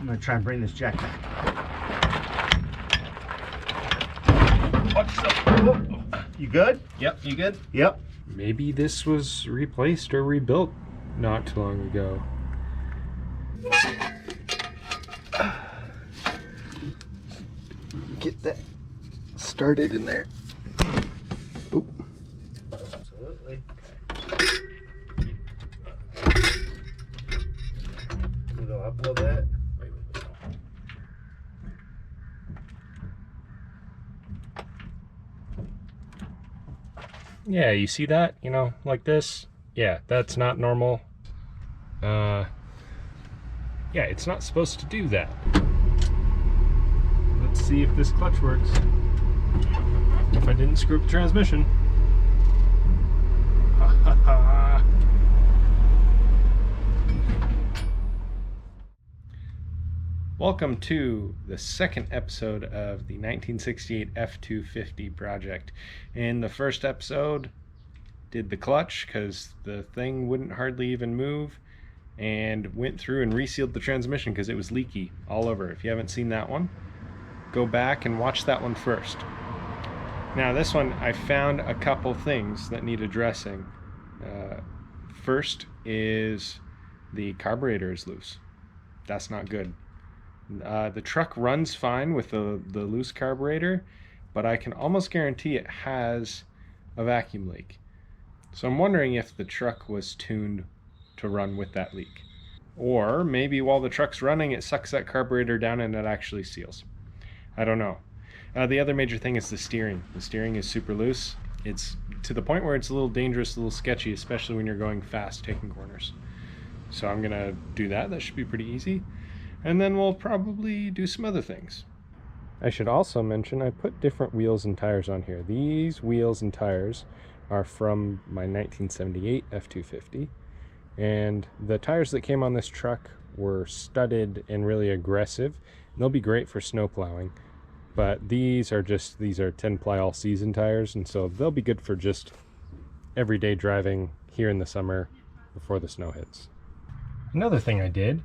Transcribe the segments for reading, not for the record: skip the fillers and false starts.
I'm gonna try and bring this jack back. You good? Yep, you good? Yep. Maybe this was replaced or rebuilt not too long ago. Get that started in there. Oop. Absolutely. Go up a little bit. Yeah, you see that? You know, like this? Yeah, that's not normal. Yeah, it's not supposed to do that. Let's see if this clutch works. If I didn't screw up the transmission. Ha ha ha. Welcome to the second episode of the 1968 F250 project. In the first episode, did the clutch because the thing wouldn't hardly even move, and went through and resealed the transmission because it was leaky all over. If you haven't seen that one, go back and watch that one first. Now this one, I found a couple things that need addressing. First is the carburetor is loose. That's not good. The truck runs fine with the loose carburetor, but I can almost guarantee it has a vacuum leak. So I'm wondering if the truck was tuned to run with that leak. Or maybe while the truck's running, it sucks that carburetor down and it actually seals. I don't know. The other major thing is the steering. The steering is super loose. It's to the point where it's a little dangerous, a little sketchy, especially when you're going fast, taking corners. So I'm gonna do that. That should be pretty easy. And then we'll probably do some other things. I should also mention I put different wheels and tires on here. These wheels and tires are from my 1978 F250. And the tires that came on this truck were studded and really aggressive. They'll be great for snow plowing, but these are 10-ply all-season tires, and so they'll be good for just everyday driving here in the summer before the snow hits. Another thing I did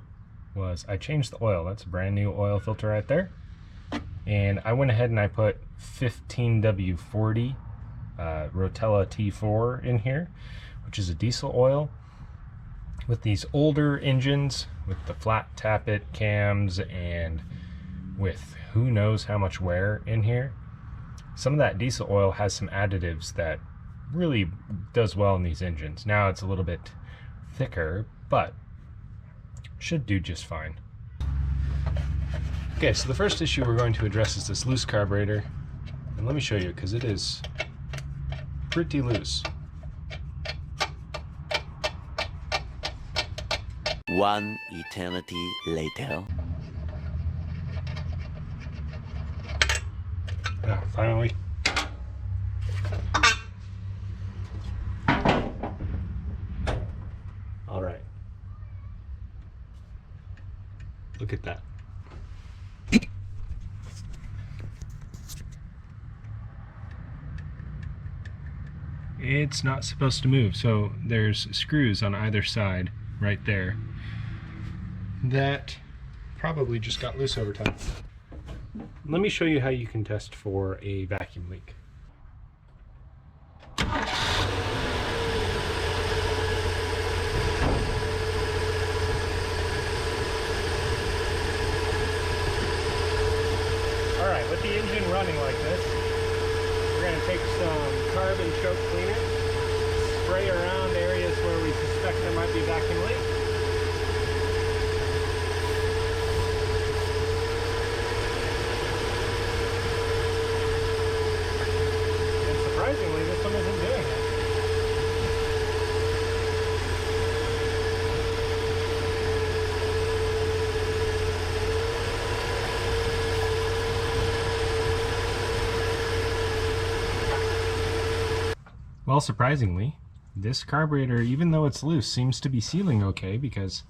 was I changed the oil. That's a brand new oil filter right there. And I went ahead and I put 15W40 Rotella T4 in here, which is a diesel oil. With these older engines, with the flat tappet cams and with who knows how much wear in here, some of that diesel oil has some additives that really does well in these engines. Now it's a little bit thicker, but should do just fine. Okay, so the first issue we're going to address is this loose carburetor. And let me show you, because it is pretty loose. One eternity later. Ah, finally. All right. Look at that. It's not supposed to move, so there's screws on either side right there that probably just got loose over time. Let me show you how you can test for a vacuum leak. Alright, with the engine running like this, we're going to take some carbon choke cleaner, spray around areas where we suspect there might be vacuum leak. Surprisingly, this one isn't doing it. Well, surprisingly, this carburetor, even though it's loose, seems to be sealing okay, because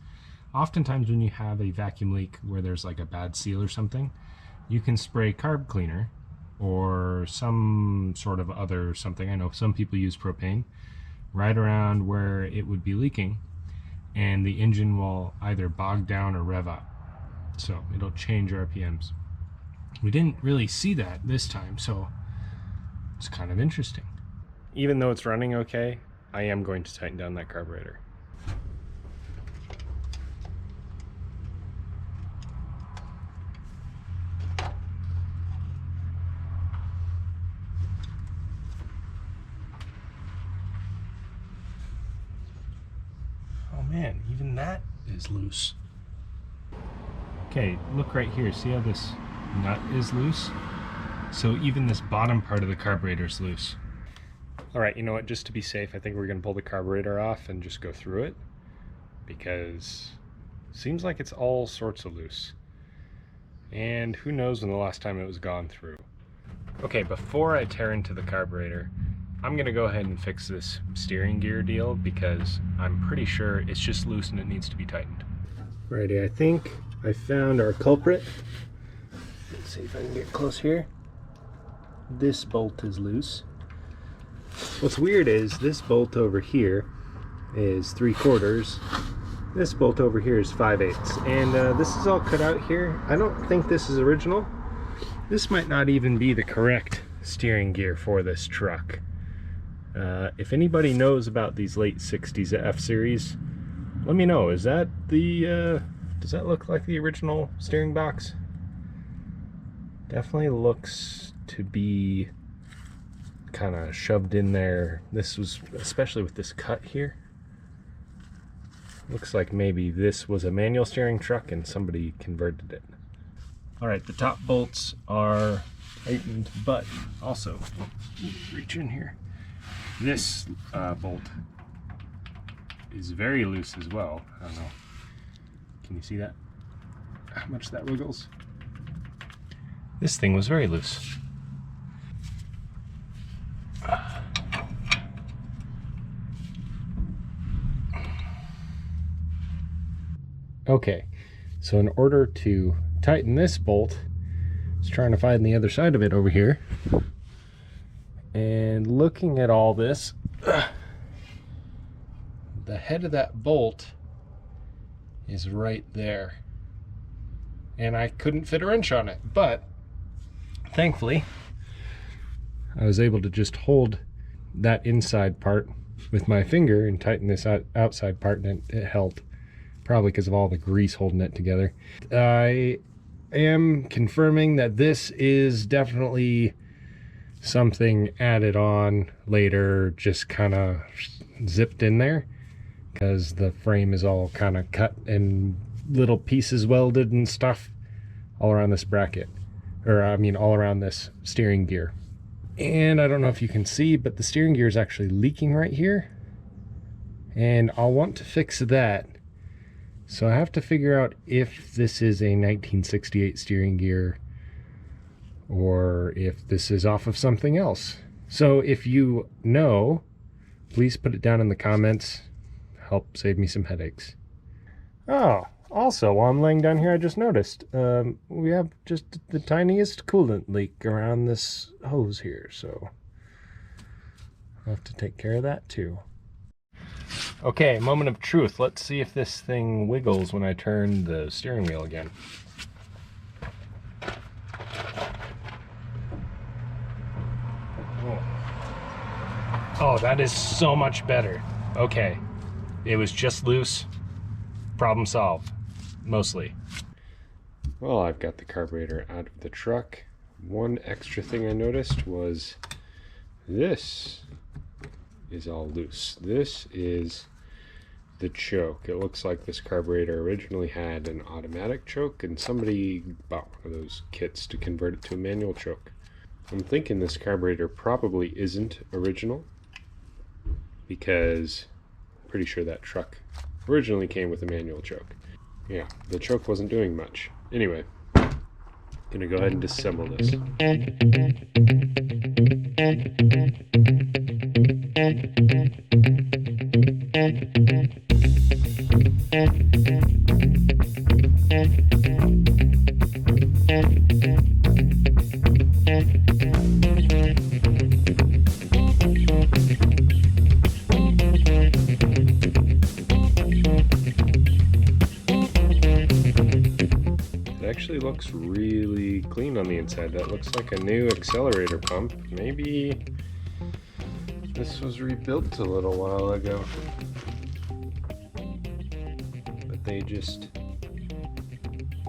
oftentimes when you have a vacuum leak where there's like a bad seal or something, you can spray carb cleaner or some sort of other something. I know some people use propane right around where it would be leaking, and the engine will either bog down or rev up. so it'll change RPMs. We didn't really see that this time, so it's kind of interesting. Even though it's running okay, I am going to tighten down that carburetor. Oh man, even that is loose. Okay, look right here. See how this nut is loose? So even this bottom part of the carburetor is loose. All right, you know what? Just to be safe, I think we're gonna pull the carburetor off and just go through it, because it seems like it's all sorts of loose. And who knows when the last time it was gone through. Okay, before I tear into the carburetor, I'm gonna go ahead and fix this steering gear deal, because I'm pretty sure it's just loose and it needs to be tightened. Righty, I think I found our culprit. Let's see if I can get close here. This bolt is loose. What's weird is this bolt over here is 3/4. This bolt over here is 5/8. And this is all cut out here. I don't think this is original. This might not even be the correct steering gear for this truck. If anybody knows about these late 60s F series, let me know. Is that the, does that look like the original steering box? Definitely looks to be kind of shoved in there. This was, especially with this cut here, looks like maybe this was a manual steering truck and somebody converted it. All right, the top bolts are tightened, but also, reach in here. This bolt is very loose as well. I don't know. Can you see that? How much that wiggles? This thing was very loose. Okay, so in order to tighten this bolt, I was trying to find the other side of it over here. And looking at all this, the head of that bolt is right there. And I couldn't fit a wrench on it, but thankfully I was able to just hold that inside part with my finger and tighten this outside part, and it held, probably because of all the grease holding it together. I am confirming that this is definitely something added on later, just kind of zipped in there, because the frame is all kind of cut and little pieces welded and stuff all around this bracket, or I mean all around this steering gear. And I don't know if you can see, but the steering gear is actually leaking right here, and I'll want to fix that. So I have to figure out if this is a 1968 steering gear or if this is off of something else. So if you know, please put it down in the comments. Help save me some headaches. Oh, also, while I'm laying down here, I just noticed we have just the tiniest coolant leak around this hose here, so I'll have to take care of that too. Okay, moment of truth. Let's see if this thing wiggles when I turn the steering wheel again. Oh, that is so much better. Okay, it was just loose. Problem solved, mostly. Well, I've got the carburetor out of the truck. One extra thing I noticed was this is all loose. This is the choke. It looks like this carburetor originally had an automatic choke, and somebody bought one of those kits to convert it to a manual choke. I'm thinking this carburetor probably isn't original, because I'm pretty sure that truck originally came with a manual choke. Yeah, the choke wasn't doing much. Anyway, gonna go ahead and disassemble this. actually looks really clean on the inside. That looks like a new accelerator pump. Maybe this was rebuilt a little while ago, but they just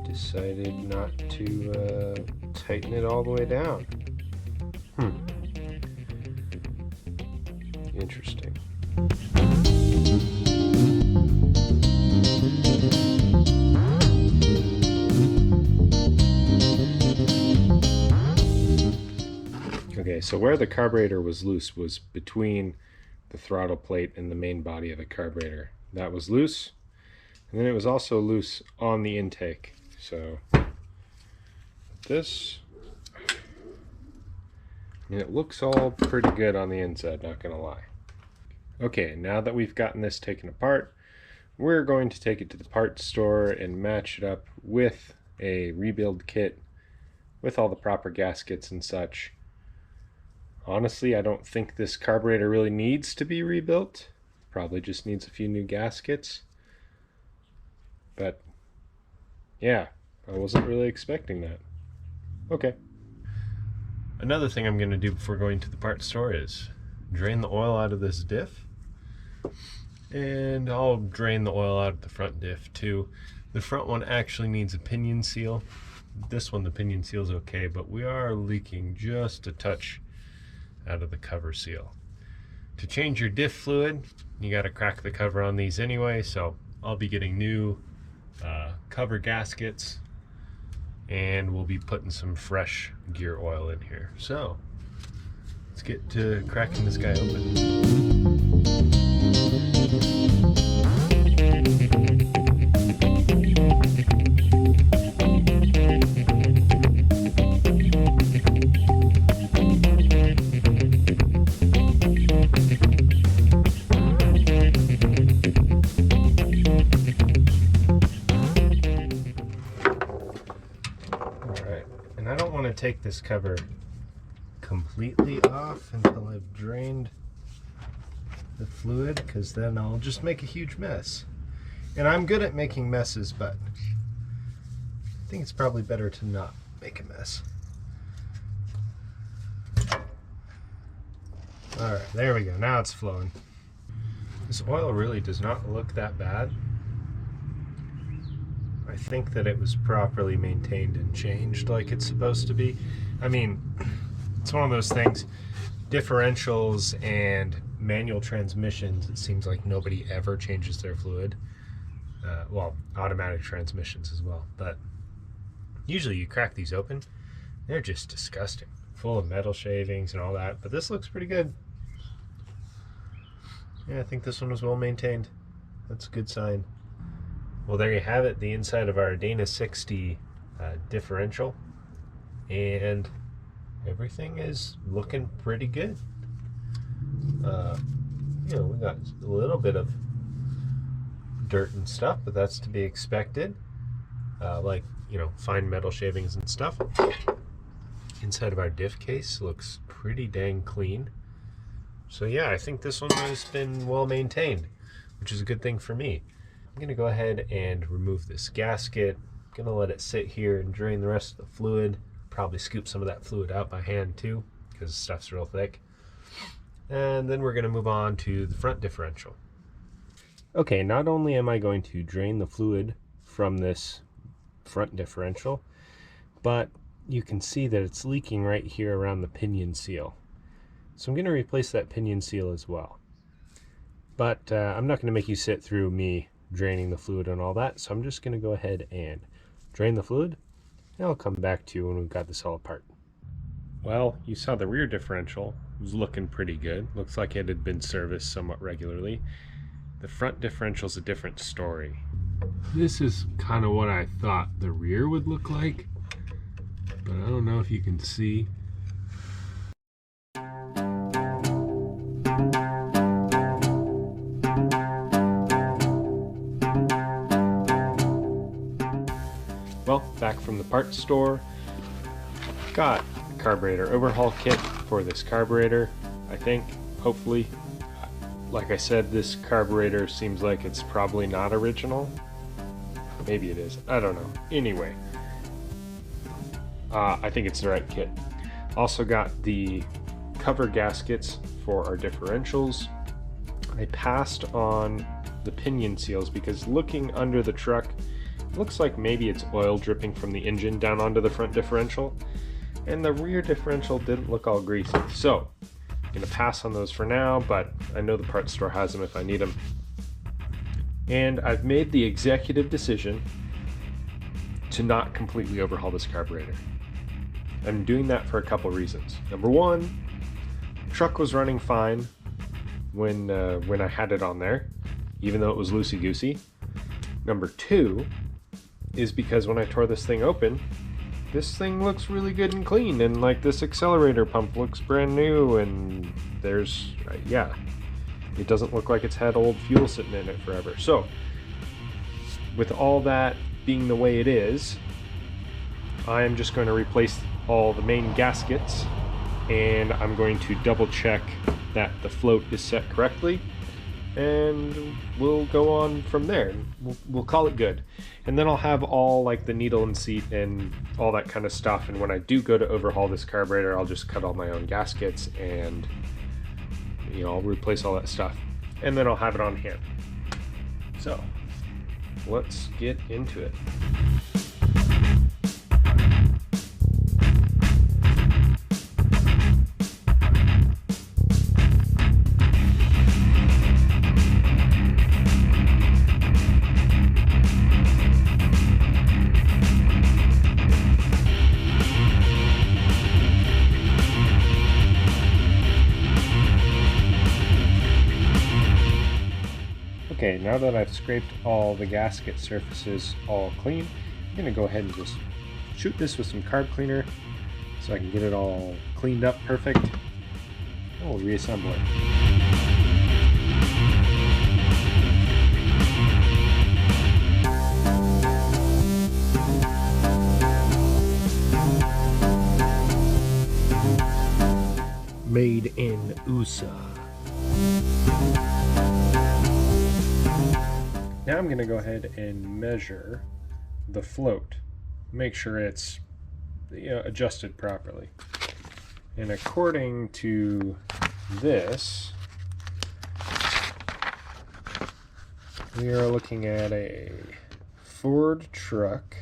decided not to tighten it all the way down. Interesting. Okay, so where the carburetor was loose was between the throttle plate and the main body of the carburetor. That was loose, and then it was also loose on the intake. So this, I mean, it looks all pretty good on the inside, not gonna lie. Okay, now that we've gotten this taken apart, we're going to take it to the parts store and match it up with a rebuild kit with all the proper gaskets and such. Honestly, I don't think this carburetor really needs to be rebuilt. Probably just needs a few new gaskets. But yeah, I wasn't really expecting that. Okay. Another thing I'm going to do before going to the parts store is drain the oil out of this diff. And I'll drain the oil out of the front diff too. The front one actually needs a pinion seal. This one, the pinion seal is okay, but we are leaking just a touch out of the cover seal. To change your diff fluid, you got to crack the cover on these anyway, so I'll be getting new cover gaskets, and we'll be putting some fresh gear oil in here. So let's get to cracking this guy open. Take this cover completely off until I've drained the fluid, because then I'll just make a huge mess. And I'm good at making messes, but I think it's probably better to not make a mess. Alright, there we go. Now it's flowing. This oil really does not look that bad. I think that it was properly maintained and changed like it's supposed to be. I mean, it's one of those things, differentials and manual transmissions, it seems like nobody ever changes their fluid. Well, automatic transmissions as well, but usually you crack these open, they're just disgusting, full of metal shavings and all that, but this looks pretty good. Yeah, I think this one was well maintained. That's a good sign. Well, there you have it, the inside of our Dana 60 differential, and everything is looking pretty good. You know, we got a little bit of dirt and stuff, but that's to be expected, like, you know, fine metal shavings and stuff. Inside of our diff case looks pretty dang clean. So yeah, I think this one has been well maintained, which is a good thing for me. I'm going to go ahead and remove this gasket. I'm going to let it sit here and drain the rest of the fluid. Probably scoop some of that fluid out by hand too, because the stuff's real thick. And then we're going to move on to the front differential. Okay, not only am I going to drain the fluid from this front differential, but you can see that it's leaking right here around the pinion seal. So I'm going to replace that pinion seal as well. But I'm not going to make you sit through me draining the fluid and all that, so I'm just going to go ahead and drain the fluid, and I'll come back to you when we've got this all apart. Well, you saw the rear differential was looking pretty good. Looks like it had been serviced somewhat regularly. The front differential's a different story. This is kind of what I thought the rear would look like, but I don't know if you can see. Well, back from the parts store, got a carburetor overhaul kit for this carburetor, I think, hopefully. Like I said, this carburetor seems like it's probably not original. Maybe it is, I don't know. Anyway, I think it's the right kit. Also got the cover gaskets for our differentials. I passed on the pinion seals because looking under the truck, it looks like maybe it's oil dripping from the engine down onto the front differential, and the rear differential didn't look all greasy. So I'm gonna pass on those for now, but I know the parts store has them if I need them. And I've made the executive decision to not completely overhaul this carburetor. I'm doing that for a couple reasons. Number one, the truck was running fine when I had it on there, even though it was loosey-goosey. Number two is because when I tore this thing open, this thing looks really good and clean, and like this accelerator pump looks brand new, and there's, yeah, it doesn't look like it's had old fuel sitting in it forever. So with all that being the way it is, I am just going to replace all the main gaskets, and I'm going to double check that the float is set correctly, and we'll go on from there. We'll call it good. And then I'll have all like the needle and seat and all that kind of stuff, and when I do go to overhaul this carburetor, I'll just cut all my own gaskets and, you know, I'll replace all that stuff, and then I'll have it on hand. So let's get into it. Okay, now that I've scraped all the gasket surfaces all clean, I'm going to go ahead and just shoot this with some carb cleaner so I can get it all cleaned up perfect, and we'll reassemble it. Made in USA. Now I'm going to go ahead and measure the float, make sure it's, you know, adjusted properly. And according to this, we are looking at a Ford truck,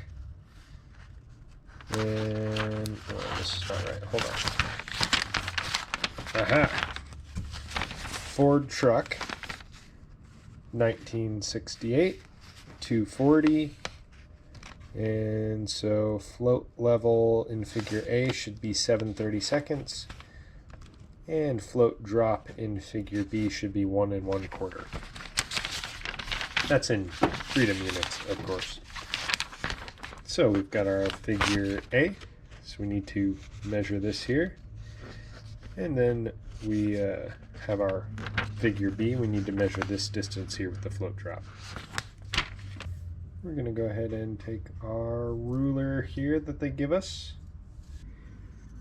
and oh, this is not right. Hold on. Aha! Ford truck. 1968, 240, and so float level in figure A should be 7/32, and float drop in figure B should be 1 1/4. That's in freedom units, of course. So we've got our figure A, so we need to measure this here, and then we have our figure B. We need to measure this distance here with the float drop. We're going to go ahead and take our ruler here that they give us.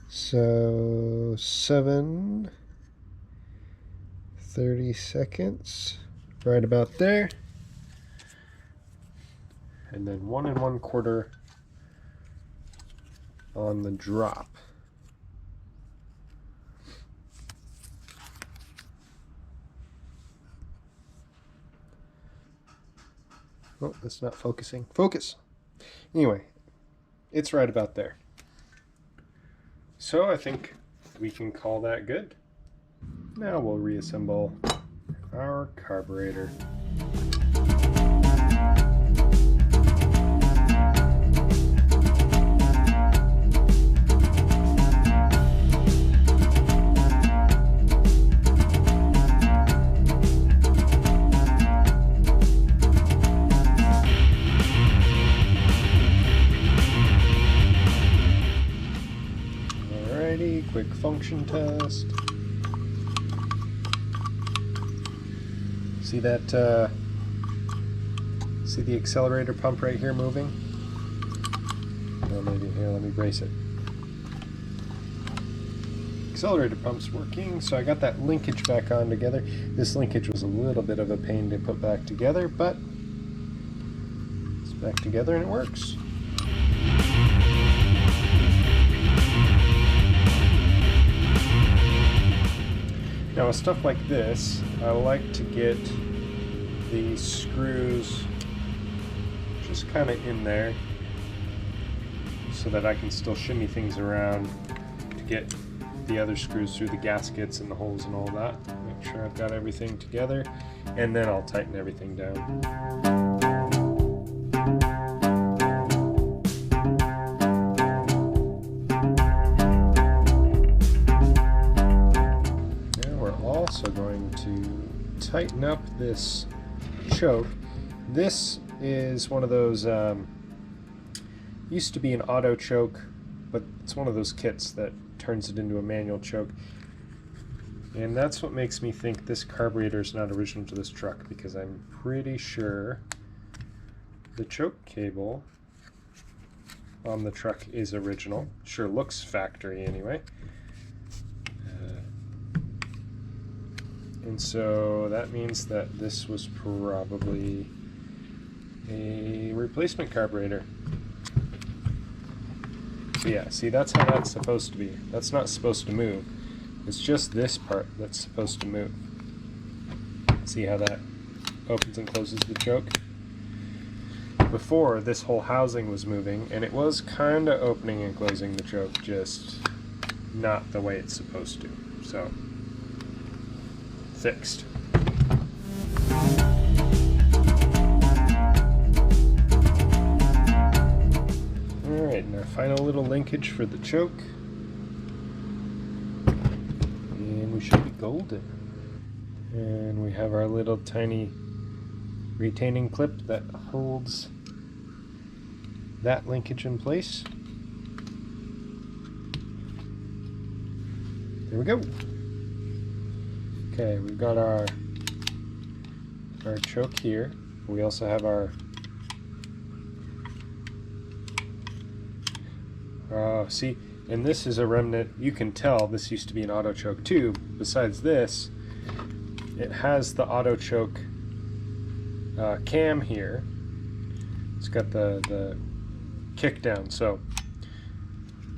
So 7/32, right about there. And then 1 1/4 on the drop. Oh, that's not focusing. Focus! Anyway, it's right about there. So I think we can call that good. Now we'll reassemble our carburetor. Quick function test. See that? See the accelerator pump right here moving? Well, maybe here. Let me brace it. Accelerator pump's working, so I got that linkage back on together. This linkage was a little bit of a pain to put back together, but it's back together and it works. Now with stuff like this, I like to get these screws just kind of in there so that I can still shimmy things around to get the other screws through the gaskets and the holes and all that. Make sure I've got everything together, and then I'll tighten everything down. Now we're also going to tighten up this choke. This is one of those, used to be an auto choke, but it's one of those kits that turns it into a manual choke. And that's what makes me think this carburetor is not original to this truck, because I'm pretty sure the choke cable on the truck is original. Sure looks factory anyway. And so that means that this was probably a replacement carburetor. So yeah, see, that's how that's supposed to be. That's not supposed to move. It's just this part that's supposed to move. See how that opens and closes the choke? Before, this whole housing was moving, and it was kind of opening and closing the choke, just not the way it's supposed to. So, fixed. Alright, and our final little linkage for the choke. And we should be golden. And we have our little tiny retaining clip that holds that linkage in place. There we go. Okay, we've got our choke here. We also have our see, and this is a remnant. You can tell this used to be an auto choke too. Besides this, it has the auto choke cam here. It's got the kick down, so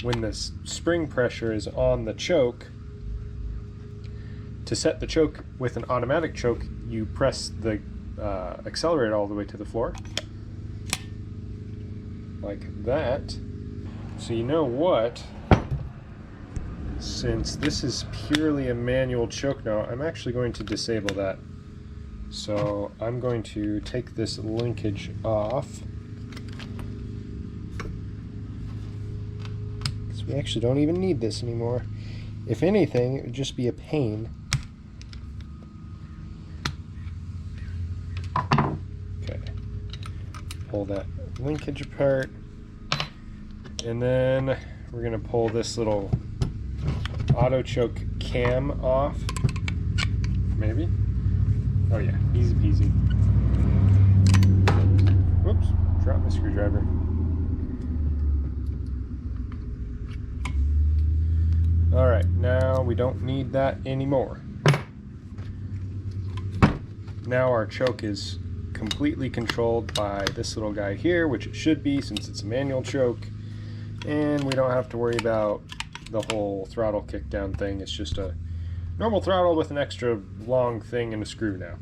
when this spring pressure is on the choke, to set the choke with an automatic choke, you press the accelerator all the way to the floor, like that. So you know what? Since this is purely a manual choke now, I'm actually going to disable that. So I'm going to take this linkage off, because we actually don't even need this anymore. If anything, it would just be a pain. Okay, pull that linkage apart, and then we're going to pull this little auto choke cam off. Maybe? Oh yeah, easy peasy. Whoops, dropped my screwdriver. Alright, now we don't need that anymore. Now our choke is completely controlled by this little guy here, which it should be since it's a manual choke. And we don't have to worry about the whole throttle kickdown thing. It's just a normal throttle with an extra long thing and a screw now.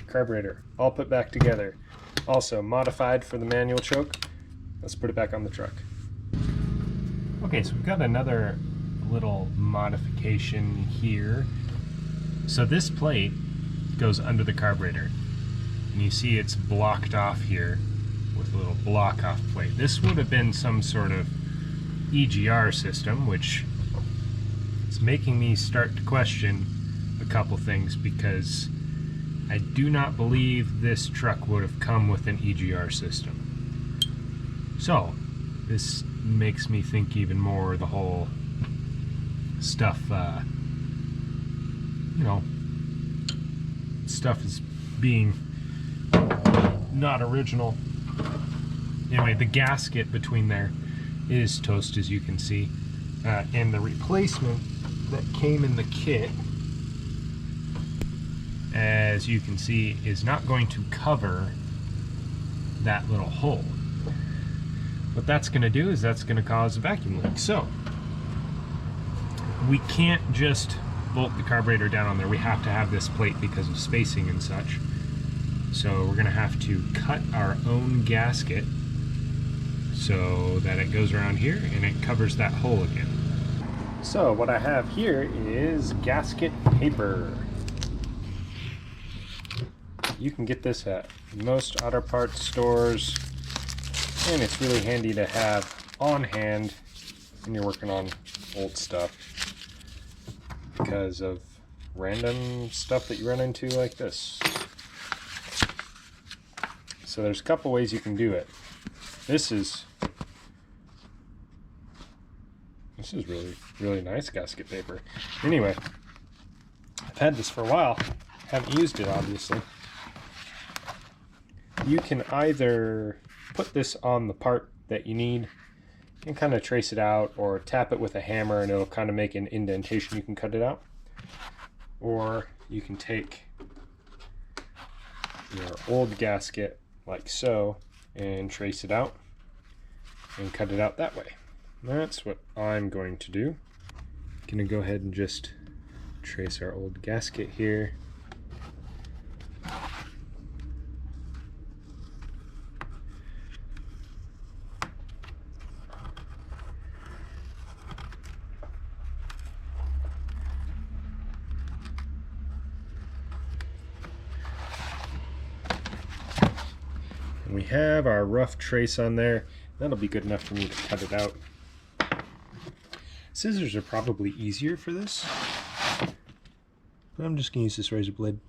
Carburetor, all put back together. Also modified for the manual choke. Let's put it back on the truck. Okay, so we've got another little modification here. So this plate goes under the carburetor, and you see it's blocked off here with a little block off plate. This would have been some sort of EGR system, which is making me start to question a couple things, because I do not believe this truck would have come with an EGR system. So this makes me think even more the whole stuff, you know, stuff is being not original. Anyway, the gasket between there is toast, as you can see, and the replacement that came in the kit, as you can see, is not going to cover that little hole. What that's going to do is that's going to cause a vacuum leak. So we can't just bolt the carburetor down on there, we have to have this plate because of spacing and such. So we're gonna have to cut our own gasket so that it goes around here and it covers that hole again. So what I have here is gasket paper. You can get this at most auto parts stores, and it's really handy to have on hand when you're working on old stuff because of random stuff that you run into like this. So there's a couple ways you can do it. This is really nice gasket paper. Anyway, I've had this for a while, haven't used it obviously. You can either put this on the part that you need and kind of trace it out, or tap it with a hammer and it'll kind of make an indentation, you can cut it out. Or you can take your old gasket like so and trace it out and cut it out that way. That's what I'm going to do. Gonna go ahead and just trace our old gasket here. And we have our rough trace on there. That'll be good enough for me to cut it out. Scissors are probably easier for this, but I'm just going to use this razor blade.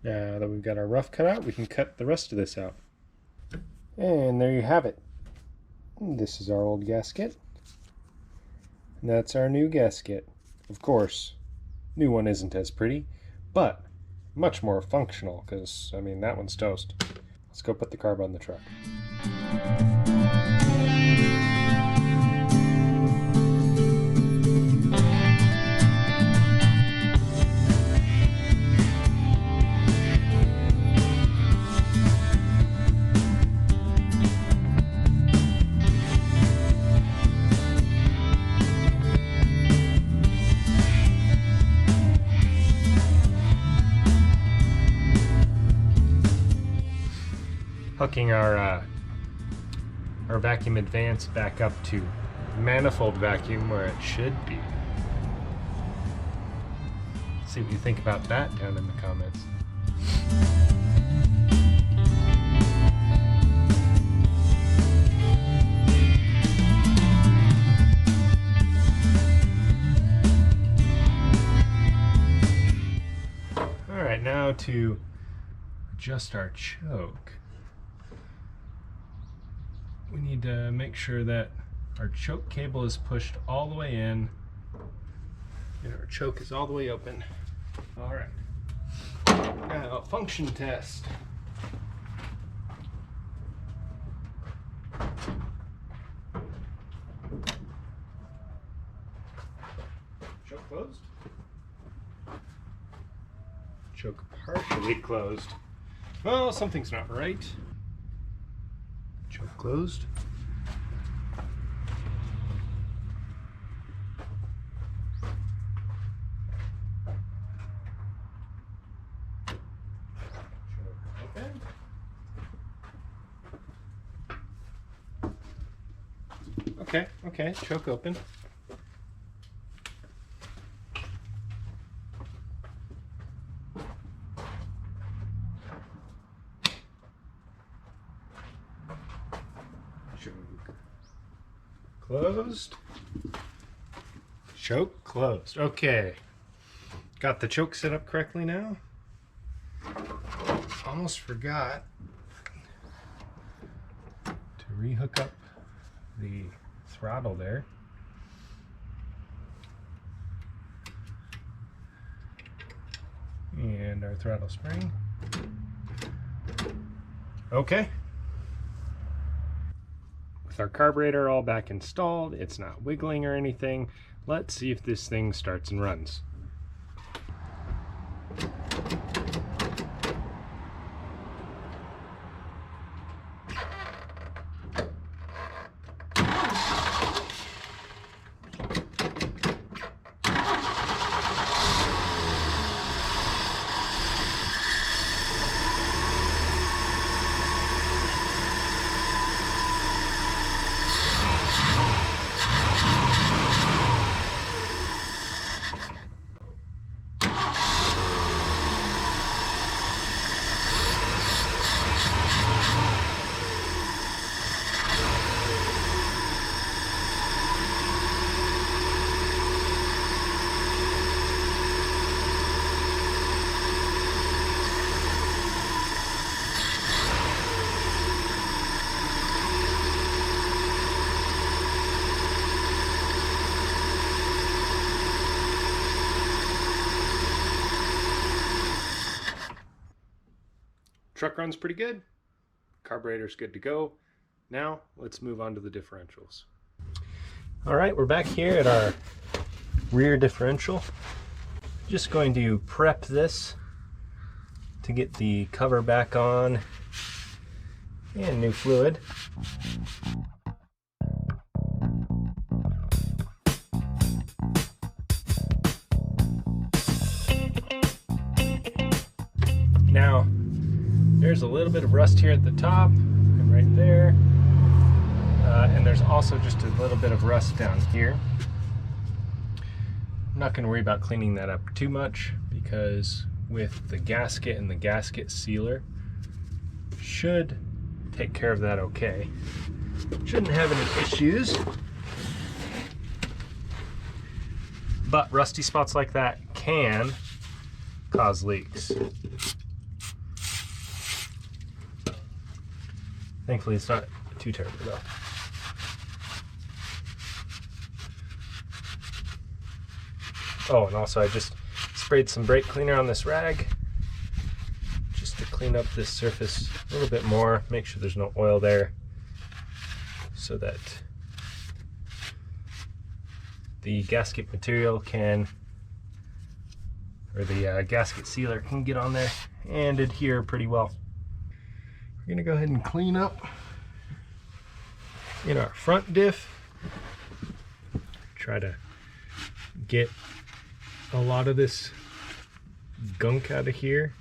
Now that we've got our rough cut out, we can cut the rest of this out. And there you have it. This is our old gasket. And that's our new gasket. Of course, new one isn't as pretty, but much more functional, because, I mean, that one's toast. Let's go put the carb on the truck. Hooking our vacuum advance back up to manifold vacuum where it should be. See what you think about that down in the comments. All right, now to adjust our choke. We need to make sure that our choke cable is pushed all the way in and our choke is all the way open. All right, now function test. Choke closed. Choke partially closed. Well, something's not right. Choke closed. Choke open. Okay, choke open. Closed. Choke closed. Okay. Got the choke set up correctly now. Almost forgot to rehook up the throttle there. And our throttle spring. Okay. With our carburetor all back installed, it's not wiggling or anything. Let's see if this thing starts and runs. truck runs pretty good. Carburetor's good to go. Now let's move on to the differentials. All right, we're back here at our rear differential. Just going to prep this to get the cover back on and new fluid. Now, there's a little bit of rust here at the top and right there. And there's also just a little bit of rust down here. I'm not going to worry about cleaning that up too much because with the gasket and the gasket sealer should take care of that okay. Shouldn't have any issues. But rusty spots like that can cause leaks. Thankfully it's not too terrible though. Oh, and also I just sprayed some brake cleaner on this rag just to clean up this surface a little bit more, make sure there's no oil there so that the gasket material can, or the gasket sealer can get on there and adhere pretty well. We're gonna go ahead and clean up in our front diff. Try to get a lot of this gunk out of here.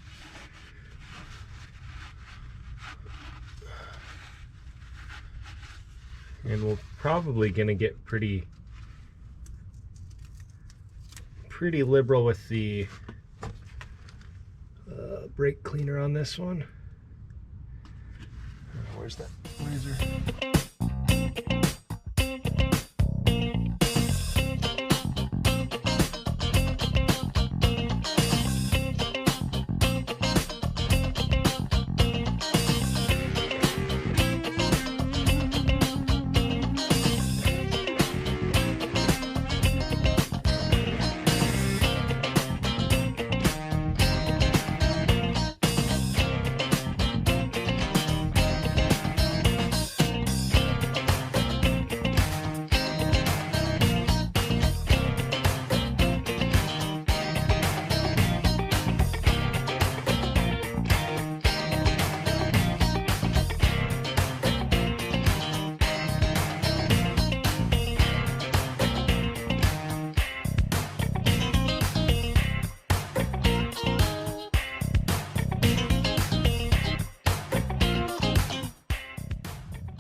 And we're probably gonna get pretty liberal with the brake cleaner on this one. Where's that laser?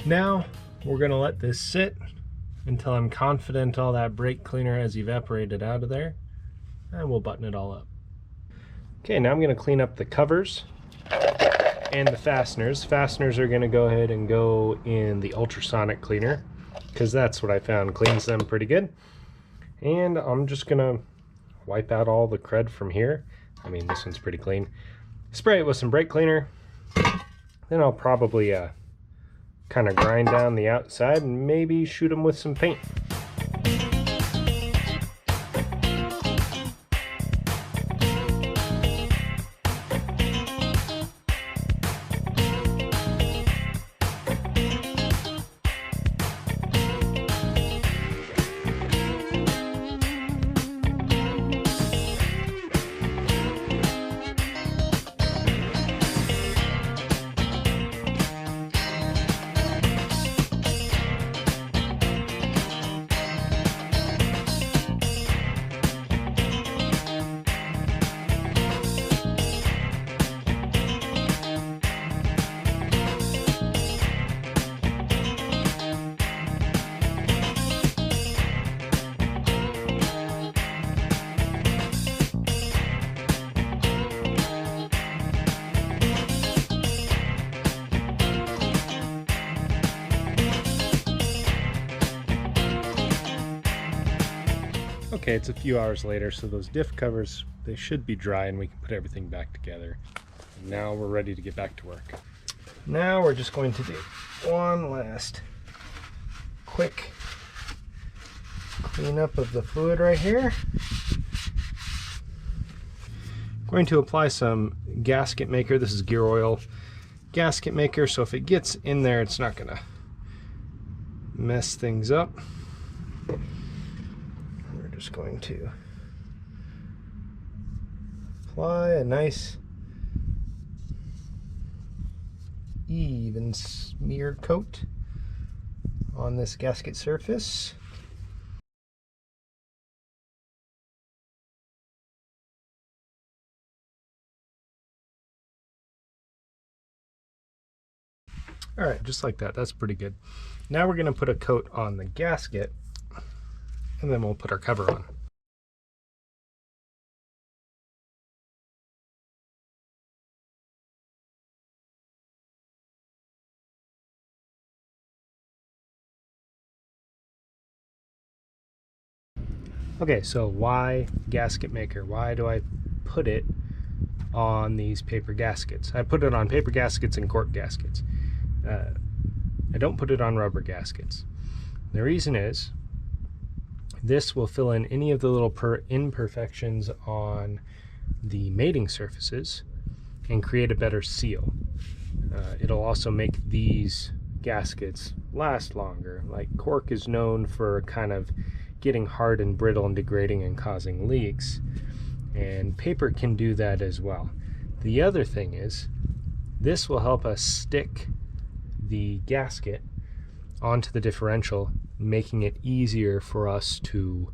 Now we're going to let this sit until I'm confident all that brake cleaner has evaporated out of there, and we'll button it all up. Okay, now I'm going to clean up the covers and the fasteners. Fasteners are going to go ahead and go in the ultrasonic cleaner because that's what I found cleans them pretty good. And I'm just going to wipe out all the crud from here. I mean, this one's pretty clean. Spray it with some brake cleaner. Then I'll probably kind of grind down the outside and maybe shoot them with some paint. Okay, it's a few hours later, so those diff covers, they should be dry and we can put everything back together. And now we're ready to get back to work. Now we're just going to do one last quick cleanup of the fluid right here. Going to apply some gasket maker. This is gear oil. gasket maker, so if it gets in there, it's not gonna mess things up. We're just going to apply a nice even smear coat on this gasket surface. All right, just like that. That's pretty good. Now we're going to put a coat on the gasket, and then we'll put our cover on. Okay, so why gasket maker? Why do I put it on these paper gaskets? I put it on paper gaskets and cork gaskets. I don't put it on rubber gaskets. The reason is this will fill in any of the little imperfections on the mating surfaces and create a better seal. It'll also make these gaskets last longer. Like cork is known for kind of getting hard and brittle and degrading and causing leaks, and paper can do that as well. The other thing is this will help us stick the gasket onto the differential, making it easier for us to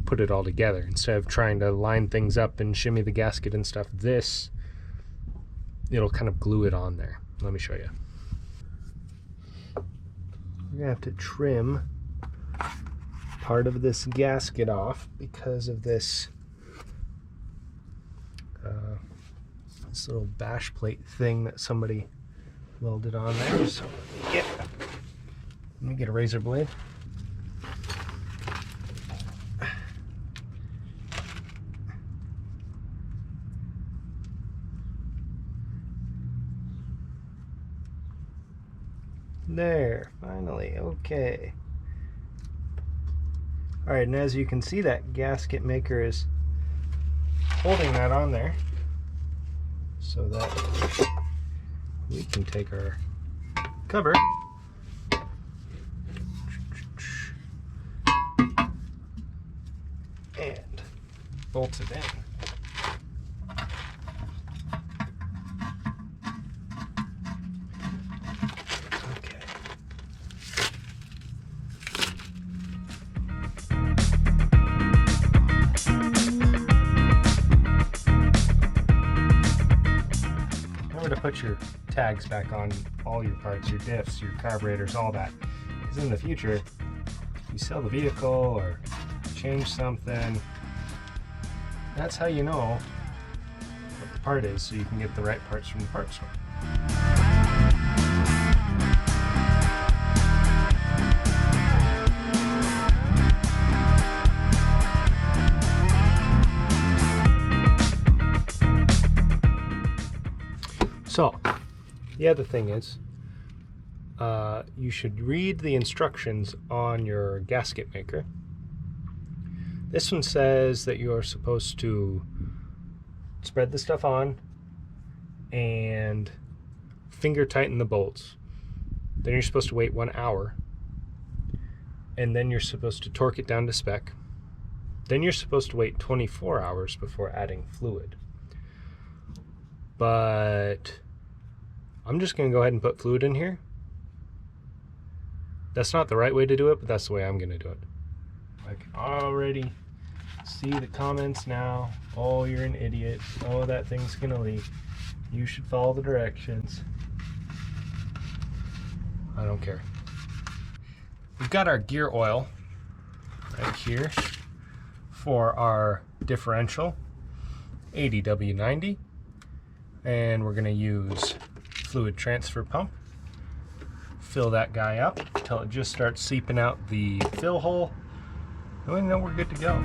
put it all together. Instead of trying to line things up and shimmy the gasket and stuff, it'll kind of glue it on there. Let me show you. We're gonna have to trim part of this gasket off because of this this little bash plate thing that somebody welded on there. So let me get a razor blade. There, finally, okay. All right, and as you can see, that gasket maker is holding that on there so that we can take our cover and bolt it in. Okay. Remember to put your tags back on all your parts, your diffs, your carburetors, all that. Because in the future, if you sell the vehicle or change something, that's how you know what the part is, so you can get the right parts from the parts store. So, the other thing is, you should read the instructions on your gasket maker. This one says that you are supposed to spread the stuff on and finger tighten the bolts. Then you're supposed to wait 1 hour, and then you're supposed to torque it down to spec. Then you're supposed to wait 24 hours before adding fluid. But I'm just going to go ahead and put fluid in here. That's not the right way to do it, but that's the way I'm going to do it. I can already see the comments now. Oh, you're an idiot. Oh, that thing's going to leak. You should follow the directions. I don't care. We've got our gear oil right here for our differential 80W90. And we're going to use fluid transfer pump. Fill that guy up until it just starts seeping out the fill hole. And we know we're good to go.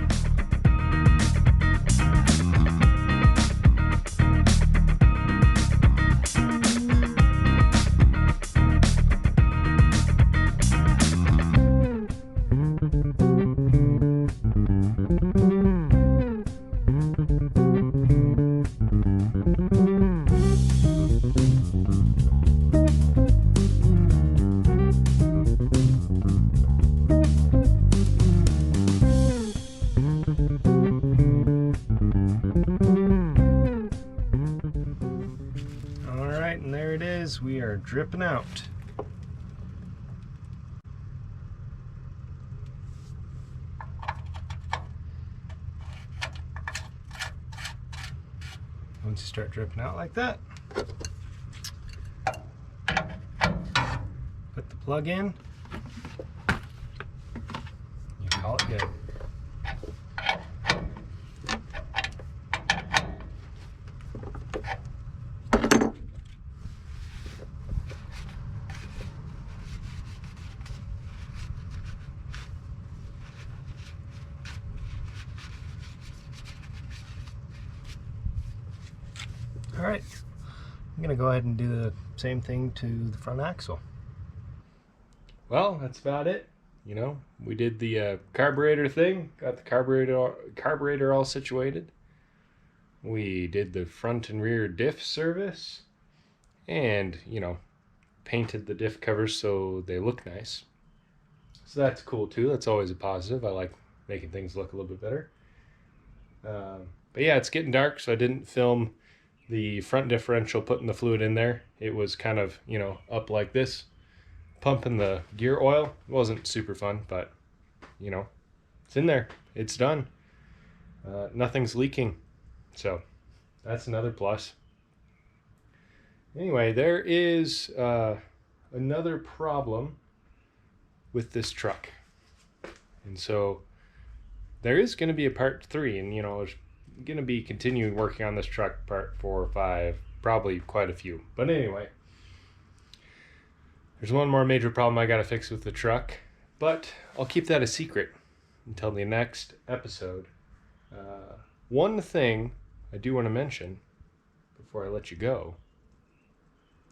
start dripping out. Once you start dripping out like that, put the plug in, you call it good. All right, I'm gonna go ahead and do the same thing to the front axle. Well, that's about it. You know, we did the carburetor thing, got the carburetor all situated. We did the front and rear diff service, and, you know, painted the diff covers so they look nice. So that's cool too. That's always a positive. I like making things look a little bit better. But yeah, it's getting dark, so I didn't film the front differential putting the fluid in there. It was kind of, you know, up like this, pumping the gear oil. It wasn't super fun, but, you know, it's in there. It's done. Nothing's leaking. So that's another plus. Anyway, there is another problem with this truck. And so there is going to be a part 3, and, you know, there's going to be continuing working on this truck, part 4 or 5, probably quite a few. But anyway, there's one more major problem I got to fix with the truck, but I'll keep that a secret until the next episode. One thing I do want to mention before I let you go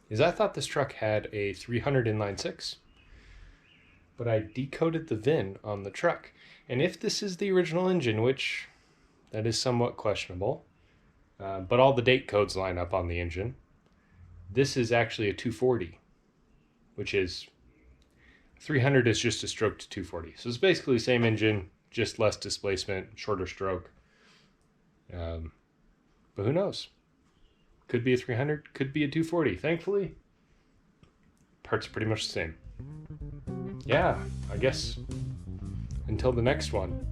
is I thought this truck had a 300 inline-6, but I decoded the VIN on the truck. And if this is the original engine, which that is somewhat questionable, but all the date codes line up on the engine, this is actually a 240, which is 300 is just a stroked 240. So it's basically the same engine, just less displacement, shorter stroke. But who knows? Could be a 300, could be a 240. Thankfully, parts are pretty much the same. Yeah, I guess until the next one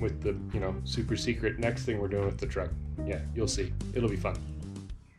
with the, you know, super secret next thing we're doing with the truck. Yeah, you'll see. It'll be fun.